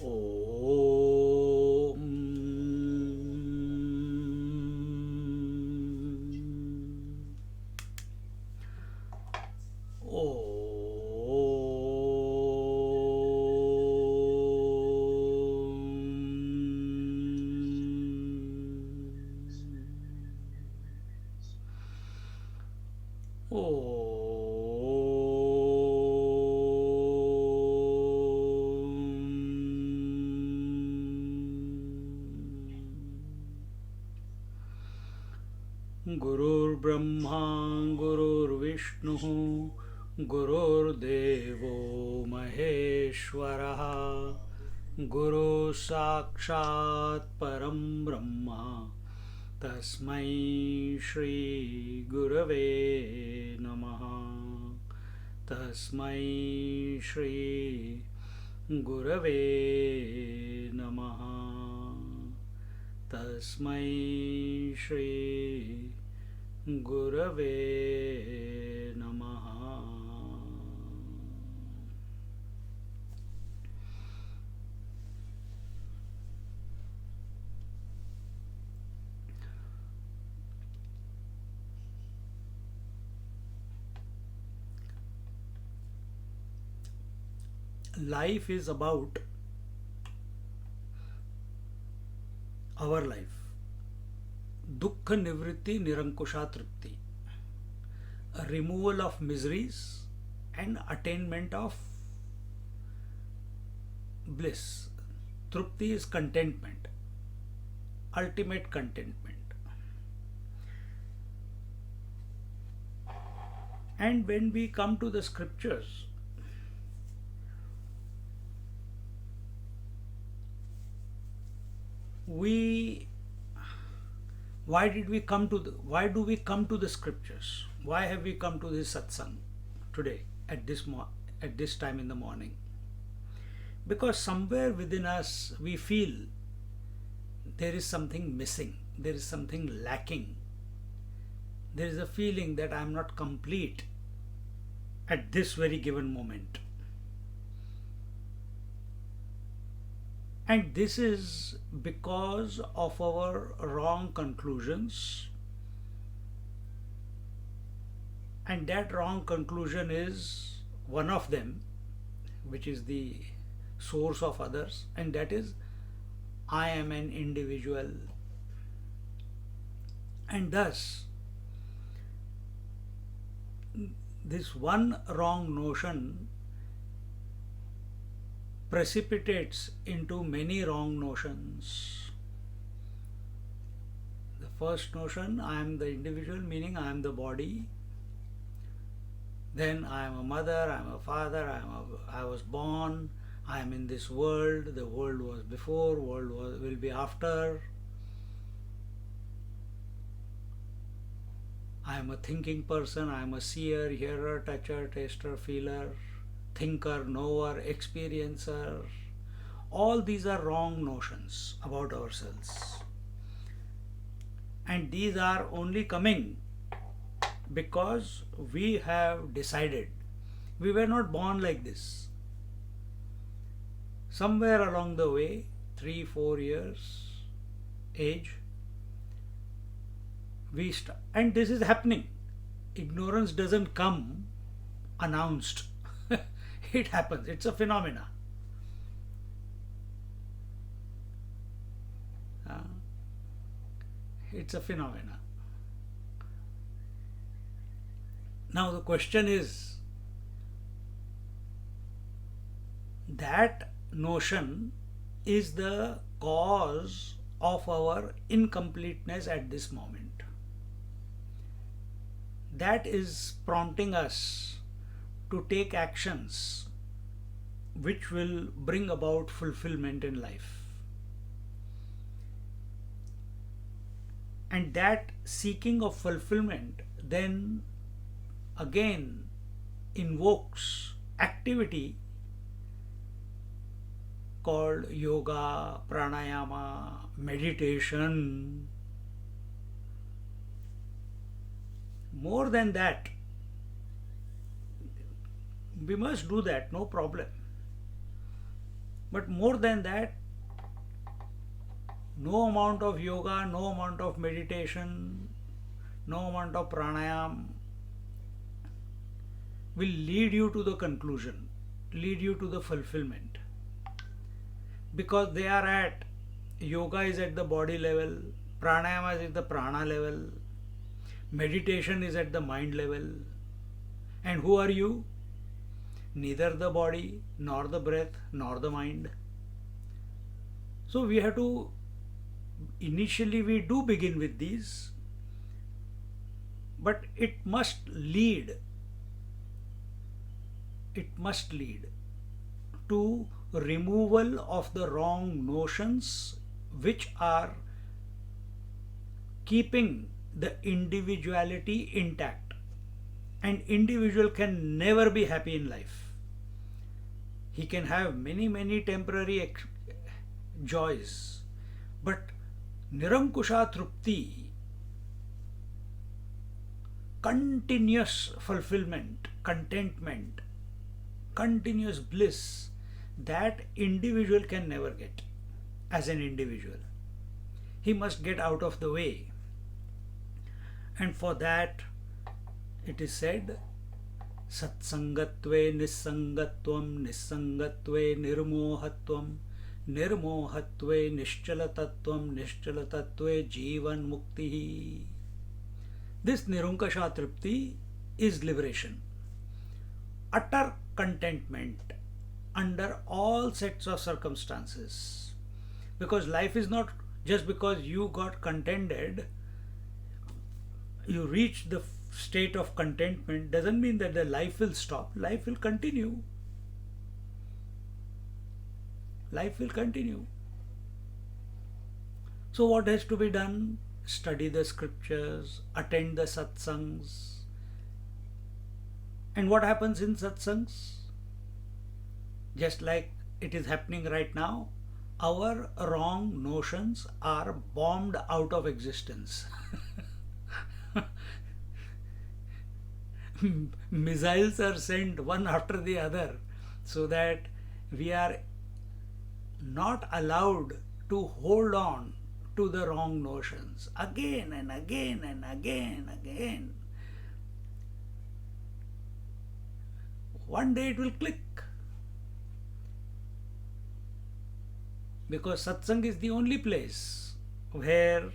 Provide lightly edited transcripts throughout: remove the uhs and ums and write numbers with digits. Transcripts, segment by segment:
Om. Gurur Brahma, Gurur Vishnu, Gurur Devo Maheshwaraha, Guru Sakshat Param Brahma, Tasmai Shri Gurave Namaha, Tasmai Shri Gurave Namaha, Tasmai Shri Gurave Namaha. Life is about our life. Dukha Nivritti Nirankusha Tripti. A removal of miseries and attainment of bliss. Tripti is contentment, ultimate contentment. And when we come to the scriptures, why do we come to the scriptures? Why have we come to this satsang today at this time in the morning? Because somewhere within us we feel there is something missing, there is something lacking. There is a feeling that I am not complete at this very given moment. And this is because of our wrong conclusions. And that wrong conclusion is one of them, which is the source of others, and that is, I am an individual. And thus, this one wrong notion precipitates into many wrong notions. The first notion, I am the individual, meaning I am the body. Then I am a mother, I am a father, I was born, I am in this world, the world was before, will be after. I am a thinking person, I am a seer, hearer, toucher, taster, feeler, thinker, knower, experiencer. All these are wrong notions about ourselves. And these are only coming because we have decided. We were not born like this. Somewhere along the way, 3-4 years age, and this is happening. Ignorance doesn't come announced. It happens. It's a phenomena. It's a phenomena. Now the question is, that notion is the cause of our incompleteness at this moment. That is prompting us to take actions which will bring about fulfillment in life. And that seeking of fulfillment then again invokes activity called yoga, pranayama, meditation. More than that, we must do that, no problem. But more than that, no amount of yoga, no amount of meditation, no amount of pranayam will lead you to the conclusion, lead you to the fulfillment. Because they are at, yoga is at the body level, pranayama is at the prana level, meditation is at the mind level. And who are you? Neither the body, nor the breath, nor the mind. So we have to, initially we do begin with these, but it must lead to removal of the wrong notions which are keeping the individuality intact. An individual can never be happy in life. He can have many temporary joys, but Nirankusha Trupti, continuous fulfillment, contentment, continuous bliss, that individual can never get as an individual. He must get out of the way. And for that, it is said, Satsangatve nissangatvam, nissangatve nirmohatvam, nirmohatve nischalatatvam, nischalatatve jivan muktihi. This Nirunkasha Tripti is liberation. Utter contentment under all sets of circumstances. Because life is not just because you got contented, you reach the state of contentment, doesn't mean that the life will stop. Life will continue. Life will continue. So what has to be done? Study the scriptures, attend the satsangs. And what happens in satsangs? Just like it is happening right now, our wrong notions are bombed out of existence. Missiles are sent one after the other, so that we are not allowed to hold on to the wrong notions again and again and again. One day it will click. Because satsang is the only place where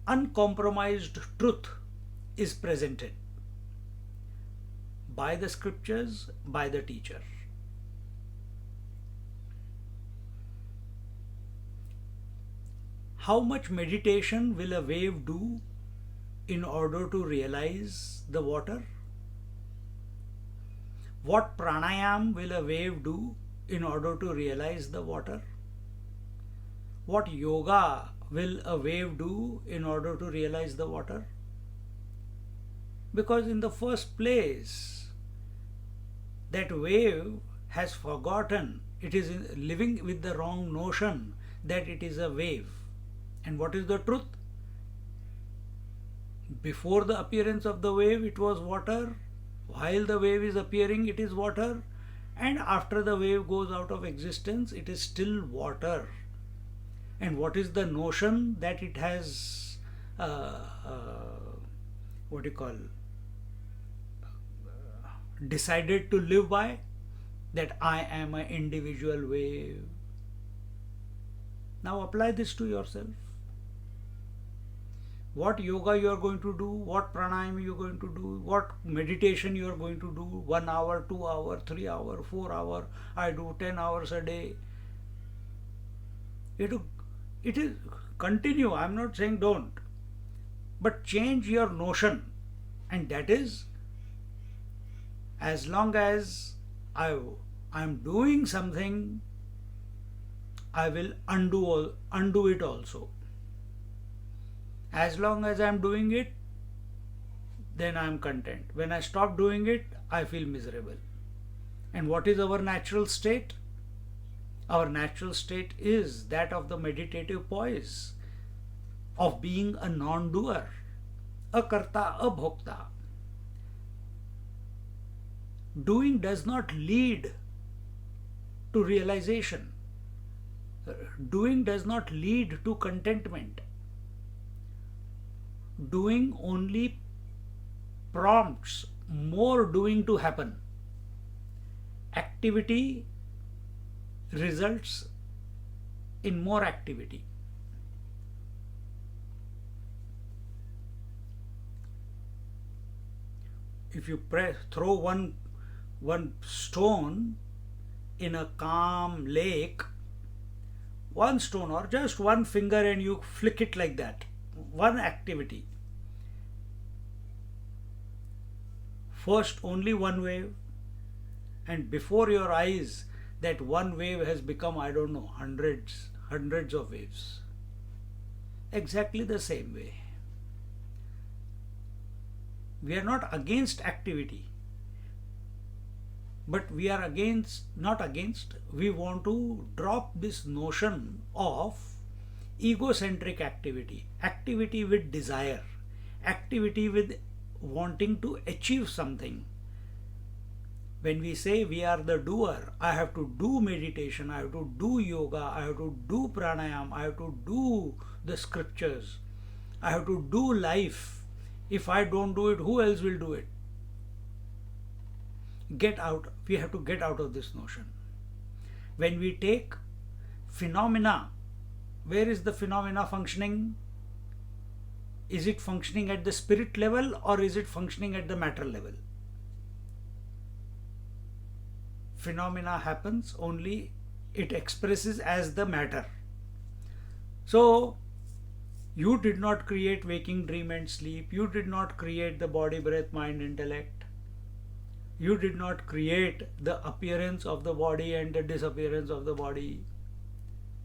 uncompromised truth is presented by the scriptures, by the teacher. How much meditation will a wave do in order to realize the water? What pranayam will a wave do in order to realize the water? What yoga will a wave do in order to realize the water? Because in the first place, that wave has forgotten, it is living with the wrong notion that it is a wave. And what is the truth? Before the appearance of the wave, it was water. While the wave is appearing, it is water. And after the wave goes out of existence, it is still water. And what is the notion that it has, decided to live by? That I am an individual wave. Now apply this to yourself. What yoga you are going to do, what pranayama you are going to do, what meditation you are going to do, 1 hour, 2 hour, 3 hour, 4 hour, I do 10 hours a day. It is continue, I am not saying don't, but change your notion, and that is, as long as I am doing something, I will undo it also. As long as I am doing it, then I am content. When I stop doing it, I feel miserable. And what is our natural state? Our natural state is that of the meditative poise, of being a non-doer, a karta, a bhokta. Doing does not lead to realization. Doing does not lead to contentment. Doing only prompts more doing to happen. Activity results in more activity. If you throw one stone in a calm lake, one stone or just one finger, and you flick it like that, one activity. First only one wave, and before your eyes that one wave has become, I don't know, hundreds of waves. Exactly the same way. We are not against activity, but we are not against, we want to drop this notion of egocentric activity, activity with desire, activity with wanting to achieve something. When we say we are the doer, I have to do meditation, I have to do yoga, I have to do pranayam, I have to do the scriptures, I have to do life. If I don't do it, who else will do it? We have to get out of this notion. When we take phenomena, where is the phenomena functioning? Is it functioning at the spirit level or is it functioning at the matter level? Phenomena happens only, it expresses as the matter. So, you did not create waking, dream and sleep. You did not create the body, breath, mind, intellect. You did not create the appearance of the body and the disappearance of the body.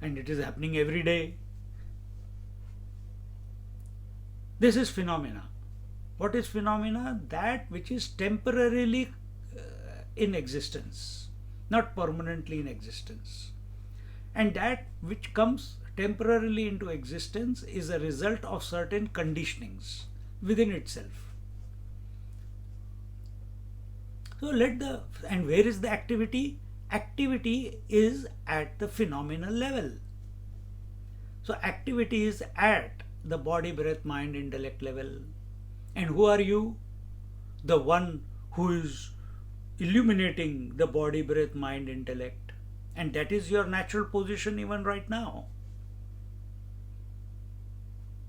And it is happening every day. This is phenomena. What is phenomena? That which is temporarily in existence, not permanently in existence. And that which comes temporarily into existence is a result of certain conditionings within itself. So and where is the activity? Activity is at the phenomenal level. So activity is at the body, breath, mind, intellect level. And who are you? The one who is illuminating the body, breath, mind, intellect. And that is your natural position even right now.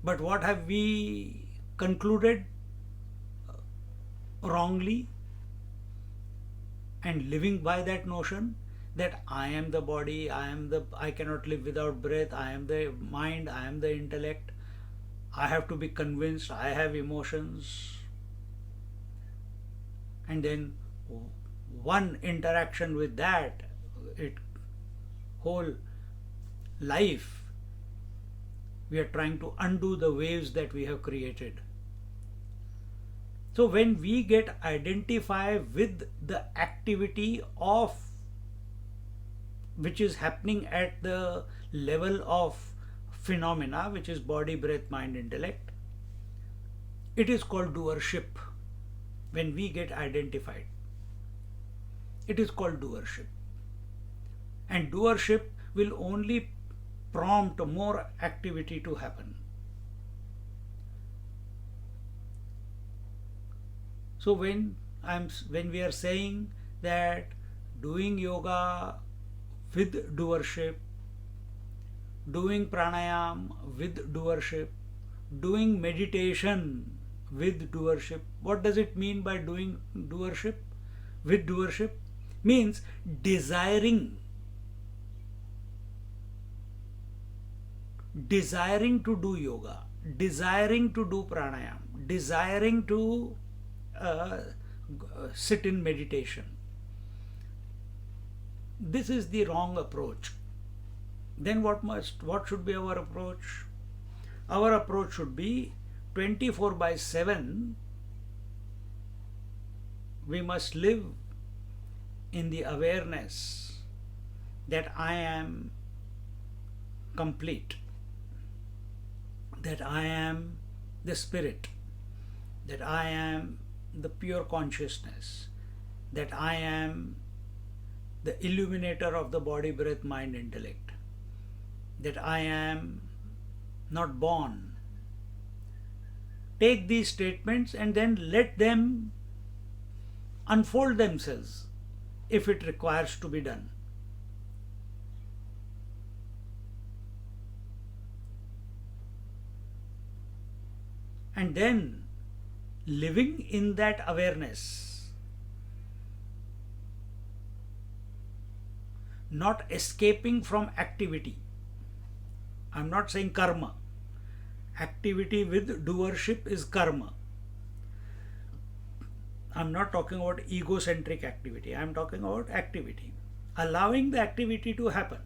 But what have we concluded wrongly? And living by that notion that I am the body, I cannot live without breath, I am the mind, I am the intellect, I have to be convinced, I have emotions. And then one interaction with that, whole life, we are trying to undo the waves that we have created. So when we get identified with the activity of which is happening at the level of phenomena, which is body, breath, mind, intellect, it is called doership. When we get identified, it is called doership. And doership will only prompt more activity to happen. So when we are saying that doing yoga with doership, doing pranayam with doership, doing meditation with doership, what does it mean by doing doership? With doership means desiring to do yoga, desiring to do pranayam, desiring to sit in meditation. This is the wrong approach. Then what should be our approach? Our approach should be 24/7. We must live in the awareness that I am complete, that I am the spirit, that I am the pure consciousness, that I am the illuminator of the body, breath, mind, intellect. That I am not born. Take these statements and then let them unfold themselves if it requires to be done. And then living in that awareness, not escaping from activity. I'm not saying karma. Activity with doership is karma. I'm not talking about egocentric activity. I'm talking about activity. Allowing the activity to happen.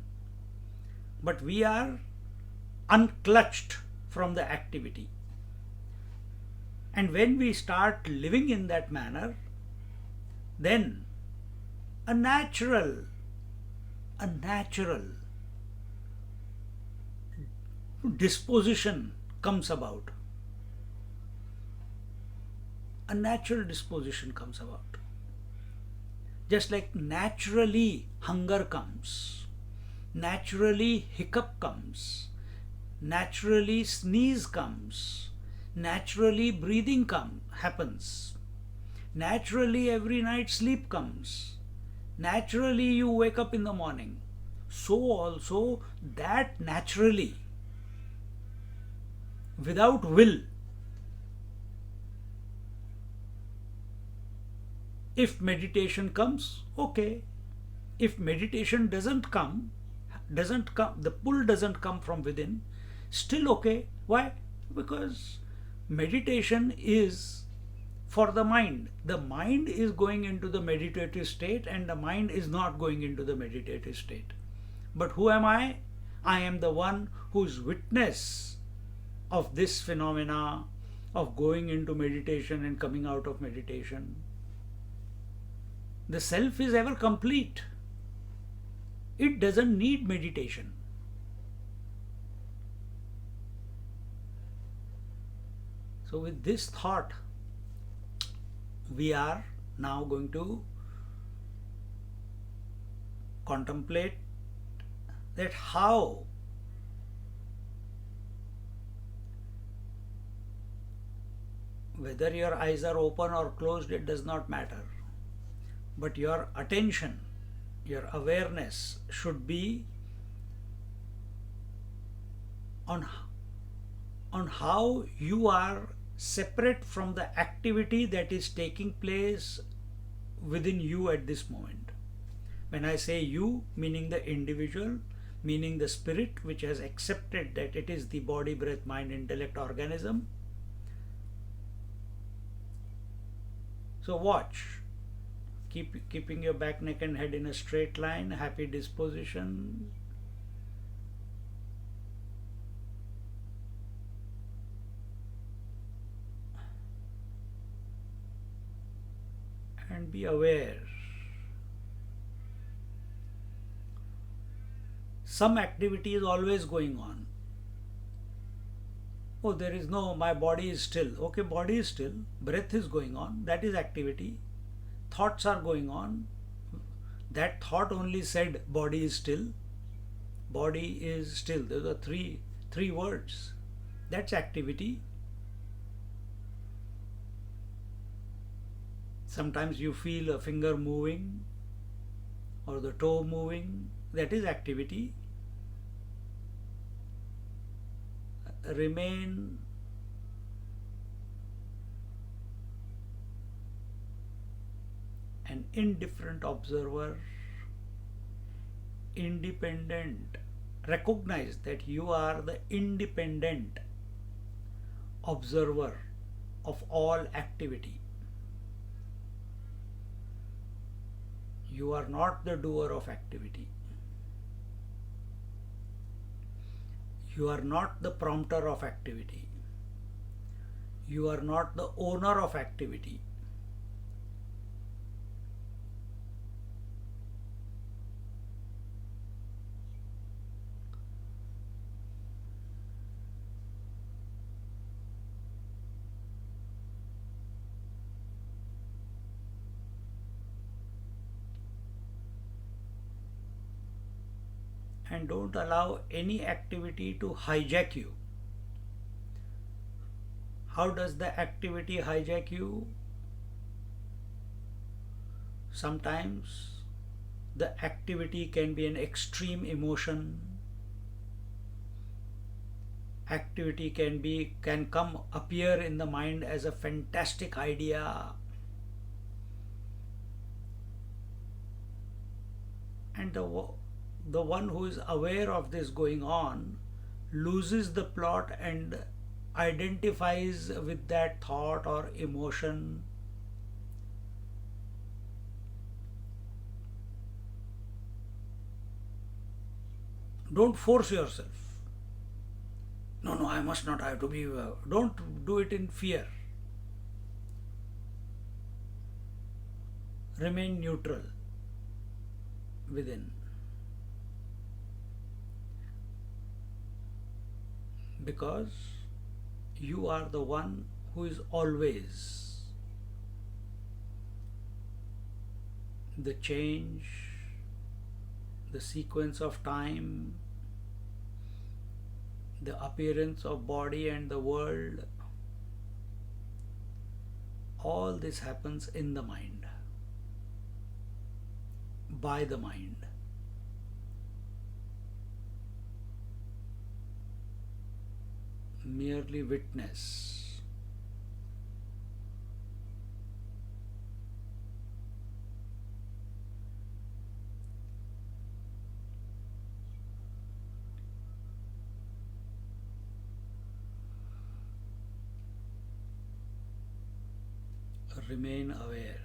But we are unclutched from the activity. And when we start living in that manner, then a natural disposition comes about. A natural disposition comes about. Just like naturally hunger comes, naturally hiccup comes, naturally sneeze comes, naturally breathing happens, naturally every night sleep comes, naturally you wake up in the morning. So also that naturally, without will, if meditation comes, okay. If meditation doesn't come, the pull doesn't come from within, still okay. Why? Because meditation is for the mind. The mind is going into the meditative state and the mind is not going into the meditative state. But who am I? I am the one who's witness of this phenomena of going into meditation and coming out of meditation. The self is ever complete. It doesn't need meditation. So with this thought, we are now going to contemplate that how whether your eyes are open or closed, it does not matter. But your attention, your awareness should be on how you are separate from the activity that is taking place within you at this moment. When I say you, meaning the individual, meaning the spirit which has accepted that it is the body, breath, mind, intellect, organism. So watch. Keeping your back, neck and head in a straight line, happy disposition. And be aware. Some activity is always going on. Oh, there is no, my body is still. Okay, body is still. Breath is going on. That is activity. Thoughts are going on. That thought only said body is still. Body is still. Those are three words. That's activity. Sometimes you feel a finger moving or the toe moving. That is activity. Remain an indifferent observer, independent. Recognize that you are the independent observer of all activity. You are not the doer of activity. You are not the prompter of activity. You are not the owner of activity. and don't allow any activity to hijack you. How does the activity hijack you? Sometimes the activity can be an extreme emotion. Activity can come appear in the mind as a fantastic idea, and the one who is aware of this going on loses the plot and identifies with that thought or emotion. Don't force yourself. No, no, I must not, I have to be. Don't do it in fear. Remain neutral within. Because you are the one who is always the change, the sequence of time, the appearance of body and the world. All this happens in the mind, by the mind. Merely witness. Remain aware.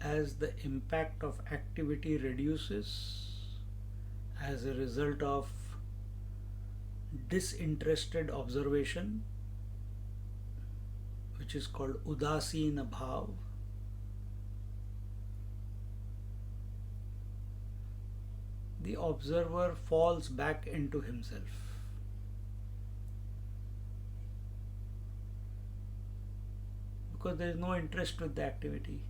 As the impact of activity reduces as a result of disinterested observation, which is called udasina bhav, the observer falls back into himself. Because there is no interest with the activity.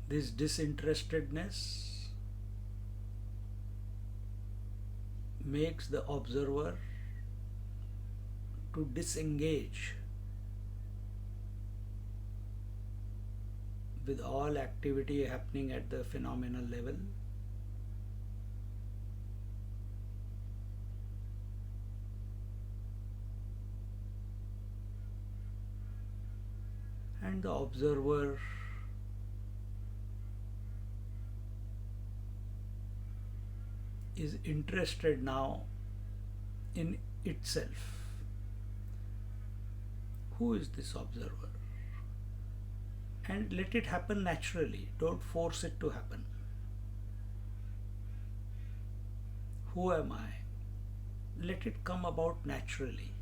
This disinterestedness makes the observer to disengage with all activity happening at the phenomenal level, and the observer is interested now in itself. Who is this observer? And let it happen naturally. Don't force it to happen. Who am I? Let it come about naturally.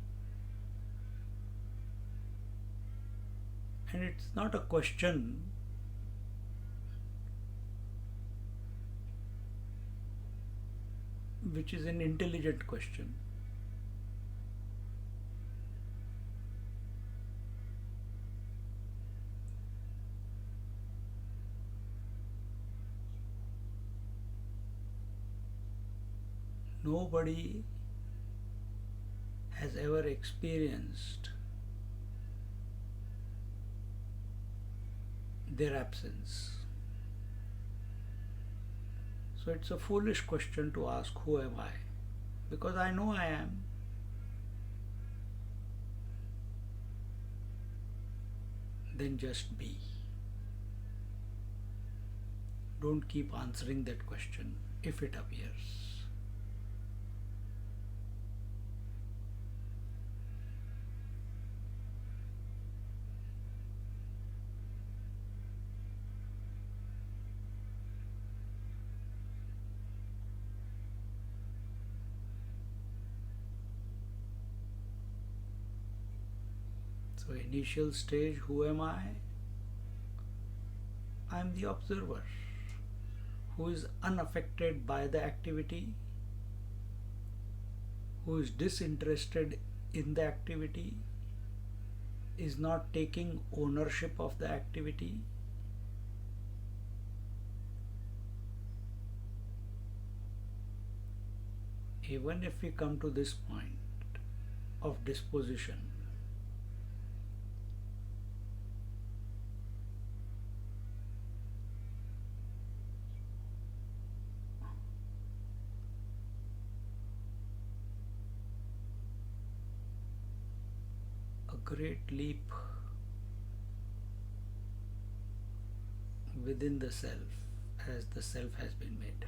And it's not a question which is an intelligent question. Nobody has ever experienced their absence. So it's a foolish question to ask, who am I? Because I know I am. Then just be. Don't keep answering that question if it appears. So initial stage, who am I? I am the observer who is unaffected by the activity, who is disinterested in the activity, is not taking ownership of the activity. Even if we come to this point of disposition, a great leap within the self, as the self has been made.